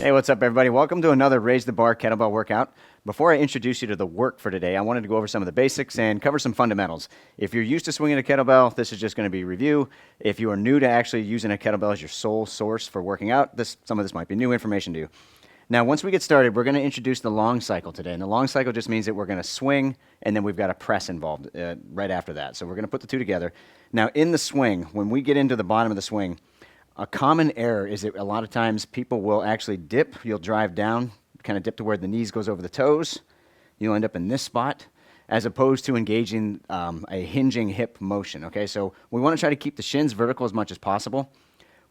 Hey, what's up, everybody? Welcome to another Raise the Bar Kettlebell workout. Before I introduce you to the work for today, I wanted to go over some of the basics and cover some fundamentals. If you're used to swinging a kettlebell, this is just going to be review. If you are new to actually using a kettlebell as your sole source for working out, some of this might be new information to you. Now, once we get started, we're going to introduce the long cycle today. And the long cycle just means that we're going to swing, and then we've got a press involved right after that. So we're going to put the two together. Now, in the swing, when we get into the bottom of the swing, a common error is that a lot of times people will actually dip. You'll drive down, kind of dip to where the knees goes over the toes. You'll end up in this spot, as opposed to engaging a hinging hip motion, okay? So we want to try to keep the shins vertical as much as possible.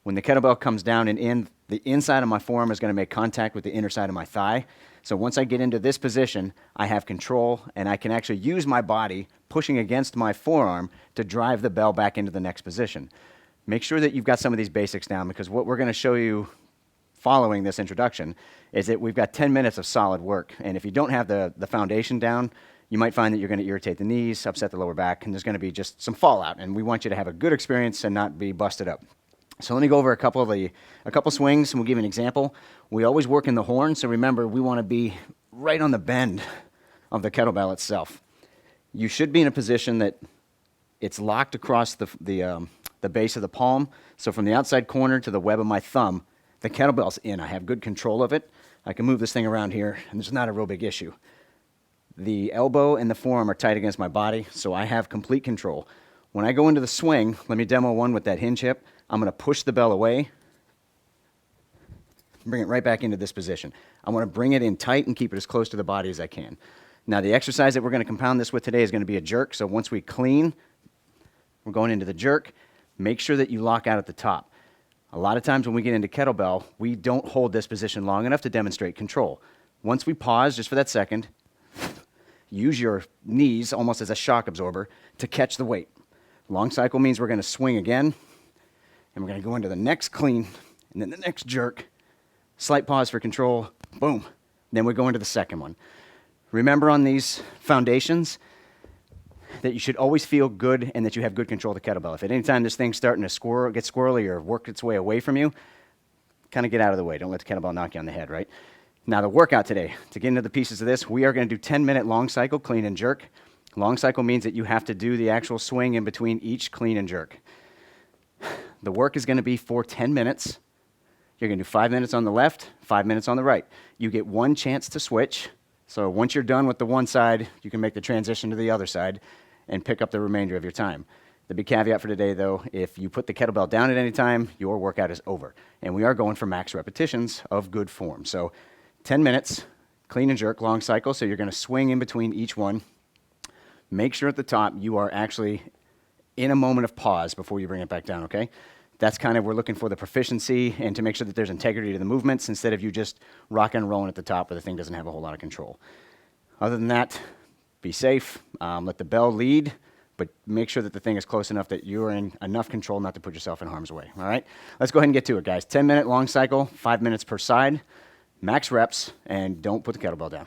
When the kettlebell comes down and in, the inside of my forearm is going to make contact with the inner side of my thigh. So once I get into this position, I have control, and I can actually use my body pushing against my forearm to drive the bell back into the next position. Make sure that you've got some of these basics down, because what we're going to show you following this introduction is that we've got 10 minutes of solid work. And if you don't have the foundation down, you might find that you're going to irritate the knees, upset the lower back, and there's going to be just some fallout. And we want you to have a good experience and not be busted up. So let me go over a couple swings, and we'll give you an example. We always work in the horn, so remember, we want to be right on the bend of the kettlebell itself. You should be in a position that it's locked across the base of the palm. So from the outside corner to the web of my thumb, the kettlebell's in. I have good control of it. I can move this thing around here, and there's not a real big issue. The elbow and the forearm are tight against my body, so I have complete control. When I go into the swing, let me demo one with that hinge hip. I'm going to push the bell away, bring it right back into this position. I want to bring it in tight and keep it as close to the body as I can. Now, the exercise that we're going to compound this with today is going to be a jerk. So once we clean, we're going into the jerk. Make sure that you lock out at the top. A lot of times when we get into kettlebell, we don't hold this position long enough to demonstrate control. Once we pause just for that second, use your knees almost as a shock absorber to catch the weight. Long cycle means we're going to swing again, and we're going to go into the next clean, and then the next jerk. Slight pause for control, boom. Then we go into the second one. Remember on these foundations that you should always feel good and that you have good control of the kettlebell. If at any time this thing's starting to get squirrely or work its way away from you, kind of get out of the way. Don't let the kettlebell knock you on the head, right? Now the workout today, to get into the pieces of this, we are going to do 10-minute long cycle, clean and jerk. Long cycle means that you have to do the actual swing in between each clean and jerk. The work is going to be for 10 minutes. You're going to do 5 minutes on the left, 5 minutes on the right. You get one chance to switch. So once you're done with the one side, you can make the transition to the other side and pick up the remainder of your time. The big caveat for today, though, if you put the kettlebell down at any time, your workout is over. And we are going for max repetitions of good form. So 10 minutes, clean and jerk, long cycle. So you're going to swing in between each one. Make sure at the top you are actually in a moment of pause before you bring it back down, okay? That's kind of, we're looking for the proficiency and to make sure that there's integrity to the movements instead of you just rocking and rolling at the top where the thing doesn't have a whole lot of control. Other than that, be safe, let the bell lead, but make sure that the thing is close enough that you're in enough control not to put yourself in harm's way, all right? Let's go ahead and get to it, guys. 10-minute long cycle, 5 minutes per side, max reps, and don't put the kettlebell down.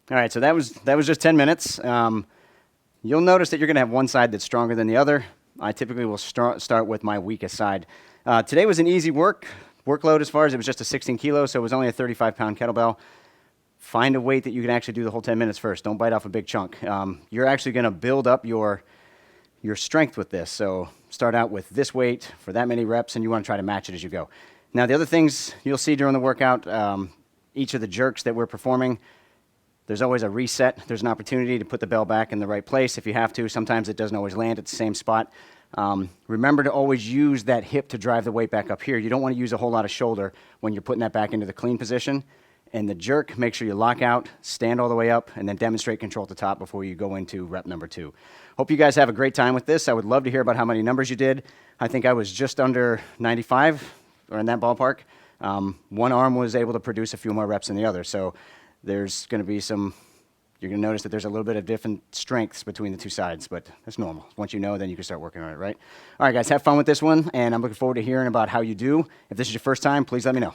All right, so that was just 10 minutes. You'll notice that you're going to have one side that's stronger than the other. I typically will start with my weakest side. Today was an easy workload as far as it was just a 16 kilos, so it was only a 35-pound kettlebell. Find a weight that you can actually do the whole 10 minutes first. Don't bite off a big chunk. You're actually going to build up your strength with this. So start out with this weight for that many reps, and you want to try to match it as you go. Now, the other things you'll see during the workout, each of the jerks that we're performing, there's always a reset. There's an opportunity to put the bell back in the right place if you have to. Sometimes it doesn't always land at the same spot. Remember to always use that hip to drive the weight back up here. You don't want to use a whole lot of shoulder when you're putting that back into the clean position. And the jerk, make sure you lock out, stand all the way up, and then demonstrate control at the top before you go into rep number 2. Hope you guys have a great time with this. I would love to hear about how many numbers you did. I think I was just under 95, or in that ballpark. One arm was able to produce a few more reps than the other. So there's going to be you're going to notice that there's a little bit of different strengths between the two sides, but that's normal. Once you know, then you can start working on it, right? All right, guys, have fun with this one, and I'm looking forward to hearing about how you do. If this is your first time, please let me know.